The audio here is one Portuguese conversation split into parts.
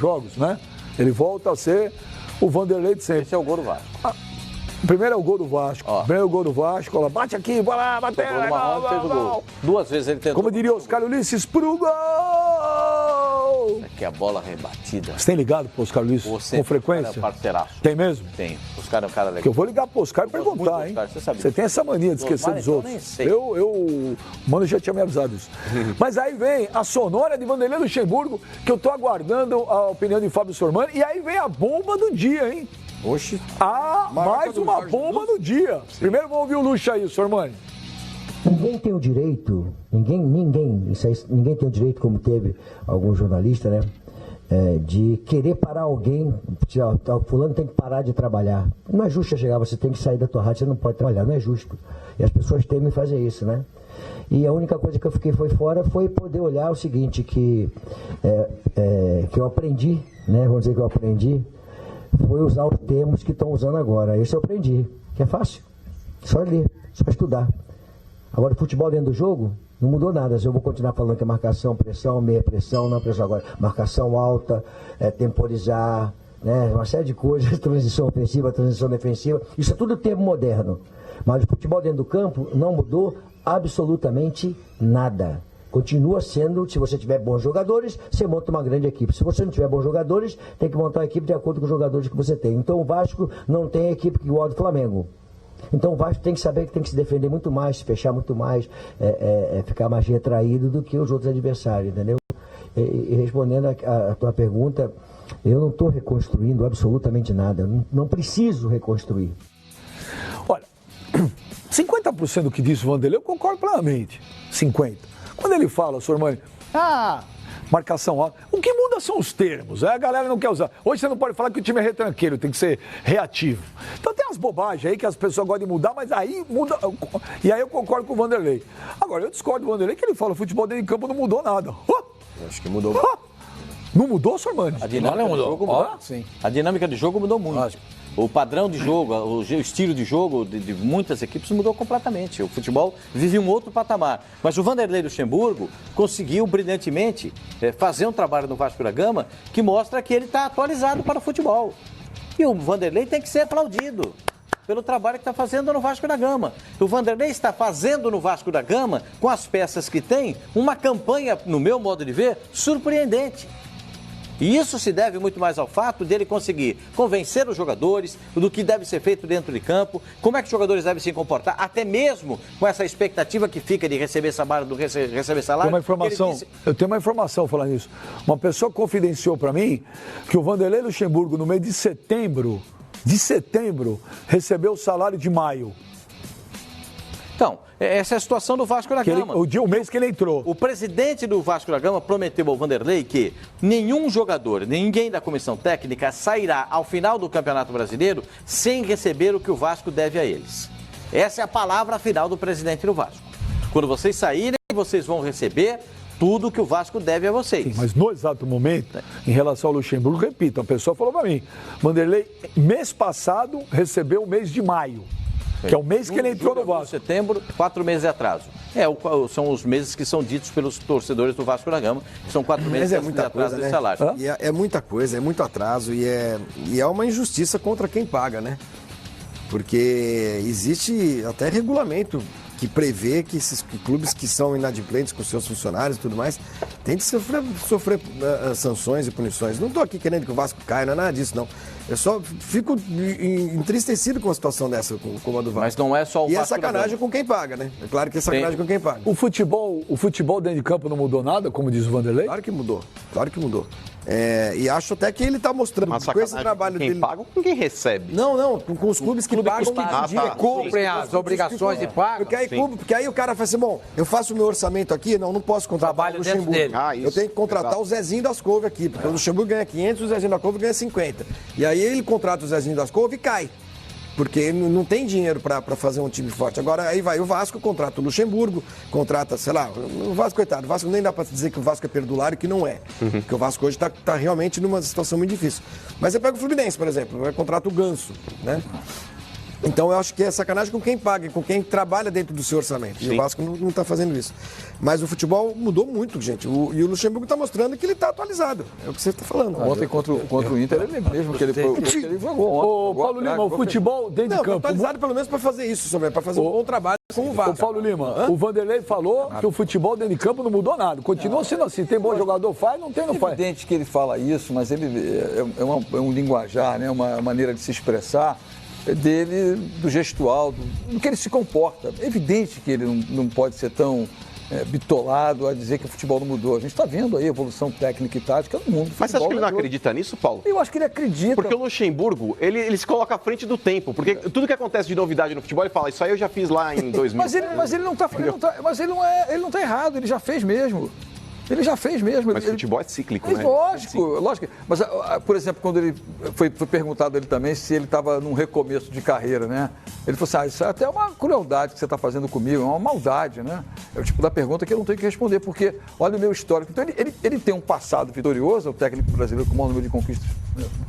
jogos, né? Ele volta a ser o Vanderlei de sempre. Esse é o gol do Vasco. Primeiro é o gol do Vasco. Primeiro é o gol do Vasco. Ela bate aqui, vai lá, bateu. O Marrone fez o gol. 2 vezes ele tentou. Como diria Oscar Ulisses, pro gol! Que a bola rebatida. Você tem ligado pro Oscar Ulisses com frequência? É parceiraço. Tem mesmo? Tem. Oscar é um cara legal. Porque eu vou ligar pro Oscar e perguntar, hein? Você tem essa mania de esquecer dos outros. O Mano já tinha me avisado isso. Mas aí vem a sonora de Vanderlei Luxemburgo, que eu tô aguardando a opinião de Fábio Sormani. E aí vem a bomba do dia, hein? Oxi. Mais uma bomba do dia. Sim. Primeiro vamos ouvir o Luxa aí, Sormani. Ninguém tem o direito, ninguém tem o direito, como teve algum jornalista, né? De querer parar alguém, fulano tem que parar de trabalhar. Não é justo chegar, você tem que sair da tua rádio, você não pode trabalhar, não é justo. E as pessoas temem fazer isso, né? E a única coisa que eu fiquei fora foi poder olhar o seguinte, que eu aprendi, né? Vamos dizer que eu aprendi, foi usar os termos que estão usando agora. Isso eu aprendi, que é fácil, só ler, só estudar. Agora, o futebol dentro do jogo não mudou nada. Eu vou continuar falando que é marcação, pressão, meia pressão, não pressão agora. Marcação alta, temporizar, né? Uma série de coisas, transição ofensiva, transição defensiva. Isso é tudo termo moderno. Mas o futebol dentro do campo não mudou absolutamente nada. Continua sendo, se você tiver bons jogadores, você monta uma grande equipe. Se você não tiver bons jogadores, tem que montar uma equipe de acordo com os jogadores que você tem. Então o Vasco não tem equipe igual a do Flamengo. Então o Vasco tem que saber que tem que se defender muito mais, se fechar muito mais, ficar mais retraído do que os outros adversários, entendeu? E respondendo a tua pergunta, eu não estou reconstruindo absolutamente nada, eu não preciso reconstruir. Olha, 50% do que disse o Vanderlei eu concordo plenamente, 50%. Quando ele fala, Sormani, marcação alta, o que muda são os termos, a galera não quer usar. Hoje você não pode falar que o time é retranqueiro, tem que ser reativo. Então tem umas bobagens aí que as pessoas gostam de mudar, mas aí muda, e aí eu concordo com o Vanderlei. Agora, eu discordo do Vanderlei que ele fala, o futebol dentro de campo não mudou nada. Acho que mudou. Não mudou, Sormani? A dinâmica do jogo mudou. Sim. A dinâmica de jogo mudou muito. Lógico. O padrão de jogo, o estilo de jogo de muitas equipes mudou completamente. O futebol vive um outro patamar. Mas o Vanderlei Luxemburgo conseguiu brilhantemente fazer um trabalho no Vasco da Gama que mostra que ele está atualizado para o futebol. E o Vanderlei tem que ser aplaudido pelo trabalho que está fazendo no Vasco da Gama. O Vanderlei está fazendo no Vasco da Gama, com as peças que tem, uma campanha, no meu modo de ver, surpreendente. E isso se deve muito mais ao fato dele conseguir convencer os jogadores do que deve ser feito dentro de campo, como é que os jogadores devem se comportar, até mesmo com essa expectativa que fica de receber salário, Eu tenho uma informação falando isso. Uma pessoa confidenciou para mim que o Vanderlei Luxemburgo, no mês de setembro, recebeu o salário de maio. Então, essa é a situação do Vasco da Gama. O mês que ele entrou. O presidente do Vasco da Gama prometeu ao Vanderlei que nenhum jogador, ninguém da comissão técnica sairá ao final do Campeonato Brasileiro sem receber o que o Vasco deve a eles. Essa é a palavra final do presidente do Vasco. Quando vocês saírem, vocês vão receber tudo que o Vasco deve a vocês. Sim, mas no exato momento, em relação ao Luxemburgo, repito, a pessoa falou para mim, Vanderlei, mês passado, recebeu o mês de maio. Que é o mês que ele entrou no Vasco. Setembro, 4 meses de atraso. São os meses que são ditos pelos torcedores do Vasco da Gama. São 4 meses de atraso de salário. É muita coisa, é muito atraso e é uma injustiça contra quem paga, né? Porque existe até regulamento que prevê que esses clubes que são inadimplentes com seus funcionários e tudo mais, têm de sofrer sanções e punições. Não estou aqui querendo que o Vasco caia, não é nada disso, não. Eu só fico entristecido com uma situação dessa, como a do Vasco. Mas não é só o Vasco. E é sacanagem com quem paga, né? É claro que é sacanagem com quem paga. O futebol dentro de campo não mudou nada, como diz o Vanderlei? Claro que mudou. E acho até que ele está mostrando com esse trabalho dele. Quem paga com quem recebe? Não, com os clubes que pagam cumprem as obrigações de pago. Porque aí o cara fala assim, bom, eu faço o meu orçamento aqui, não posso contratar o Luxemburgo. Eu tenho que contratar o Zezinho das Couve aqui, porque o Luxemburgo ganha 500 e o Zezinho da Couve ganha 50. E aí ele contrata o Zezinho das Couve e cai. Porque não tem dinheiro para fazer um time forte. Agora aí vai o Vasco, contrata o Luxemburgo, contrata, sei lá, o Vasco, coitado, o Vasco nem dá para dizer que o Vasco é perdulário, que não é. Porque o Vasco hoje está realmente numa situação muito difícil. Mas você pega o Fluminense, por exemplo, vai contratar o Ganso, né? Então eu acho que é sacanagem com quem paga, com quem trabalha dentro do seu orçamento. Sim. E o Vasco não está fazendo isso. Mas o futebol mudou muito, gente. E o Luxemburgo está mostrando que ele está atualizado. É o que você está falando. Ontem contra o Inter, ele mesmo que ele jogou. Ô, Paulo Lima, o futebol dentro de campo. Atualizado pelo menos para fazer isso, para fazer um bom trabalho com o Vasco. Ô, Paulo Lima, o Vanderlei falou que o futebol dentro de campo não mudou nada. Continua sendo assim. Tem bom jogador, faz, não tem, não faz. É evidente que ele fala isso, mas ele é um linguajar, né? Uma maneira de se expressar dele, do gestual, do que ele se comporta. É evidente que ele não pode ser tão bitolado a dizer que o futebol não mudou. A gente está vendo aí a evolução técnica e tática no mundo. Mas você acha que ele não acredita nisso, Paulo? Eu acho que ele acredita. Porque o Luxemburgo, ele se coloca à frente do tempo. Porque tudo que acontece de novidade no futebol, ele fala, isso aí eu já fiz lá em 2000. mas ele não está errado, ele já fez mesmo. Ele já fez mesmo. Mas o futebol é cíclico, né? Lógico. Mas, por exemplo, quando ele foi perguntado ele também se ele estava num recomeço de carreira, né? Ele falou assim, isso é até uma crueldade que você está fazendo comigo, é uma maldade, né? É o tipo da pergunta que eu não tenho que responder, porque olha o meu histórico. Então, ele tem um passado vitorioso, é o técnico brasileiro com o maior número de conquistas,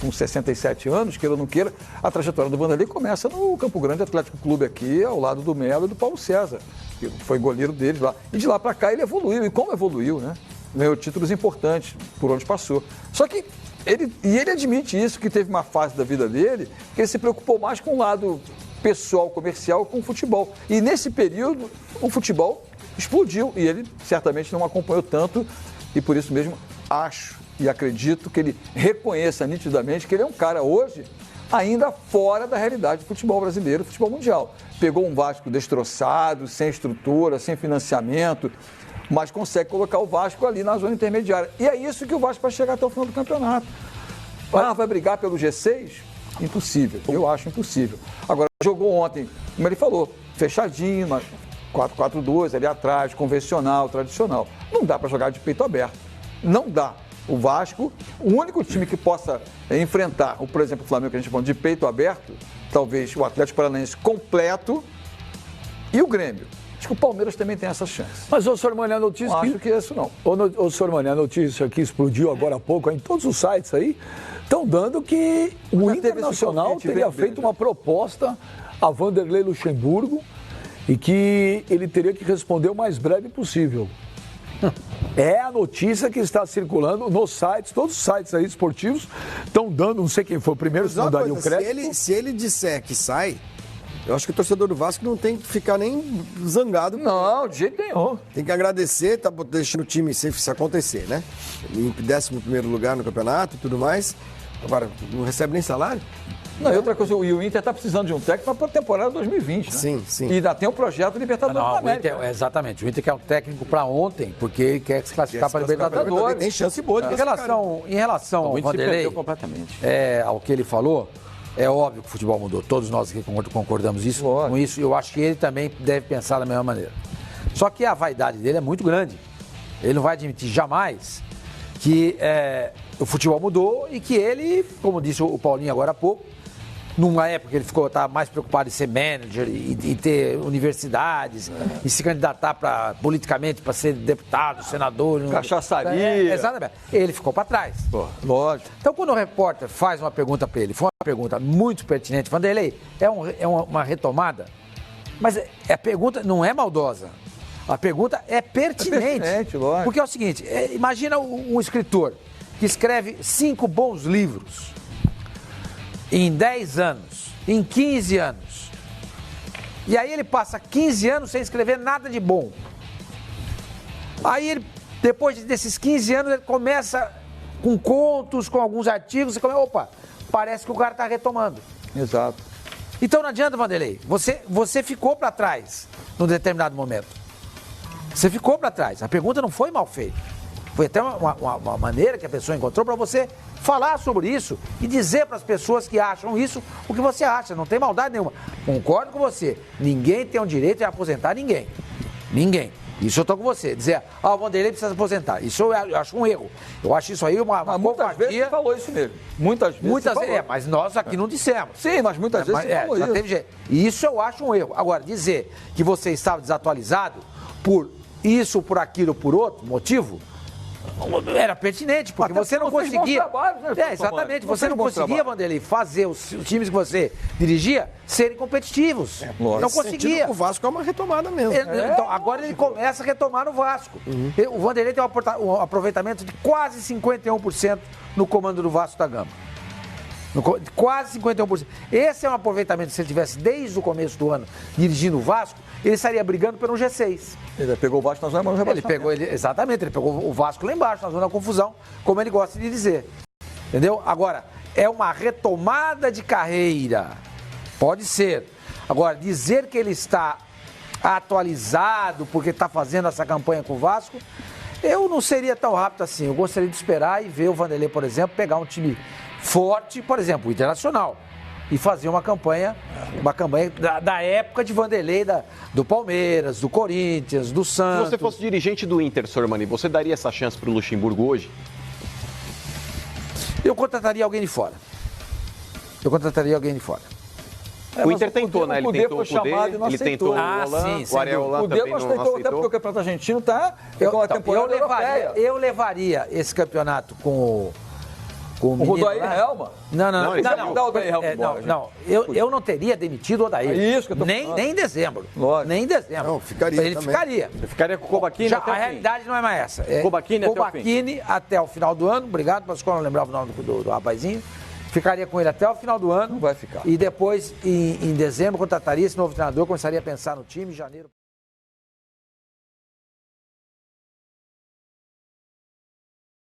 com 67 anos, queira ou não queira. A trajetória do Vanderlei começa no Campo Grande Atlético Clube aqui, ao lado do Melo e do Paulo César, que foi goleiro deles lá. E de lá para cá ele evoluiu, e como evoluiu, né? Ganhou títulos importantes por onde passou. Só que ele admite isso, que teve uma fase da vida dele que ele se preocupou mais com o lado pessoal, comercial, com o futebol. E nesse período, o futebol explodiu e ele certamente não acompanhou tanto e por isso mesmo acho e acredito que ele reconheça nitidamente que ele é um cara hoje ainda fora da realidade do futebol brasileiro, do futebol mundial. Pegou um Vasco destroçado, sem estrutura, sem financiamento, mas consegue colocar o Vasco ali na zona intermediária. E é isso que o Vasco vai chegar até o final do campeonato. Vai brigar pelo G6? Impossível, eu acho impossível. Agora, jogou ontem, como ele falou, fechadinho, 4-4-2, ali atrás, convencional, tradicional. Não dá para jogar de peito aberto. Não dá. O Vasco, o único time que possa enfrentar, por exemplo, o Flamengo, que a gente falou de peito aberto, talvez o Atlético Paranaense completo e o Grêmio. Acho que o Palmeiras também tem essa chance. Mas, ô, senhor Mani, a notícia... Não acho que é isso, não. Ô, senhor Mani, a notícia que explodiu agora há pouco, em todos os sites aí, estão dando que o Internacional teria feito uma proposta a Vanderlei Luxemburgo e que ele teria que responder o mais breve possível. É a notícia que está circulando nos sites, todos os sites aí esportivos estão dando, não sei quem foi o primeiro, se não daria o crédito. Se ele disser que sai... Eu acho que o torcedor do Vasco não tem que ficar nem zangado. Não, de jeito nenhum. Tem que agradecer, tá deixando o time se acontecer, né? Em 11º lugar no campeonato e tudo mais. Agora, não recebe nem salário? Não, e outra coisa, e o Inter está precisando de um técnico para a temporada 2020, né? Sim, sim. E ainda tem o projeto Libertadores da América. Exatamente, o Inter quer um técnico para ontem, porque ele quer se classificar para a Libertadores. Tem chance boa de Em relação ao Vanderlei, ao que ele falou, é óbvio que o futebol mudou, todos nós aqui concordamos com isso, e eu acho que ele também deve pensar da mesma maneira. Só que a vaidade dele é muito grande. Ele não vai admitir jamais que o futebol mudou e que ele, como disse o Paulinho agora há pouco, numa época ele estava mais preocupado em ser manager e ter universidades e se candidatar politicamente para ser deputado, senador. Cachaçaria. Exatamente. Ele ficou para trás. Lógico. Então, quando o repórter faz uma pergunta para ele, foi uma pergunta muito pertinente, Vanderlei, é uma retomada, mas a pergunta não é maldosa. A pergunta é pertinente. É pertinente, lógico. Porque é o seguinte, imagina um escritor que escreve 5 bons livros em 10 anos, em 15 anos. E aí ele passa 15 anos sem escrever nada de bom. Aí ele, depois desses 15 anos, ele começa com contos, com alguns artigos, opa, parece que o cara está retomando. Exato. Então não adianta, Vanderlei, você ficou para trás num determinado momento. Você ficou para trás. A pergunta não foi mal feita. Foi até uma maneira que a pessoa encontrou para você falar sobre isso e dizer para as pessoas que acham isso o que você acha. Não tem maldade nenhuma. Concordo com você. Ninguém tem o direito de aposentar ninguém. Ninguém. Isso eu estou com você. Dizer, o Vanderlei precisa se aposentar. Isso eu acho um erro. Eu acho isso aí uma muitas vezes você falou isso mesmo. Muitas vezes. Mas nós aqui não dissemos. Sim, mas muitas vezes você falou isso. Teve jeito. E isso eu acho um erro. Agora, dizer que você estava desatualizado por isso, por aquilo, por outro motivo, Era pertinente, porque você não conseguia. Exatamente, você não conseguia, Vanderlei, fazer os times que você dirigia serem competitivos. Não conseguia. O Vasco é uma retomada mesmo. Então, agora ele começa a retomar no Vasco. O Vanderlei tem um aproveitamento de quase 51% no comando do Vasco da Gama. Quase 51%. Esse é um aproveitamento, se ele tivesse desde o começo do ano dirigindo o Vasco, ele estaria brigando por um G6. Ele pegou o Vasco na zona do rebaixamento. Exatamente, ele pegou o Vasco lá embaixo, na zona da confusão, como ele gosta de dizer. Entendeu? Agora, é uma retomada de carreira. Pode ser. Agora, dizer que ele está atualizado porque está fazendo essa campanha com o Vasco, eu não seria tão rápido assim. Eu gostaria de esperar e ver o Vanderlei, por exemplo, pegar um time forte, por exemplo, o Internacional, e fazer uma campanha da época de Vanderlei, do Palmeiras, do Corinthians, do Santos. Se você fosse dirigente do Inter, Sormani, você daria essa chance para o Luxemburgo hoje? Eu contrataria alguém de fora. O Inter tentou, né? Ele tentou o Kudê, ele tentou o Holan, o Ariel Holan também não aceitou. Até porque o campeonato argentino está com a temporada europeia. Eu levaria esse campeonato com o Odair Helma? Não. Eu não teria demitido o Odair. É isso que eu tô falando. Nem em dezembro. Lógico. Nem em dezembro. Não, ficaria Ele também. ficaria. Você ficaria com o Kobaquini até o fim. A realidade não é mais essa. Kobaquini até o final do ano. Obrigado, mas eu não lembrava o nome do rapazinho. Ficaria com ele até o final do ano. Não vai ficar. E depois, em dezembro, contrataria esse novo treinador, começaria a pensar no time, em janeiro.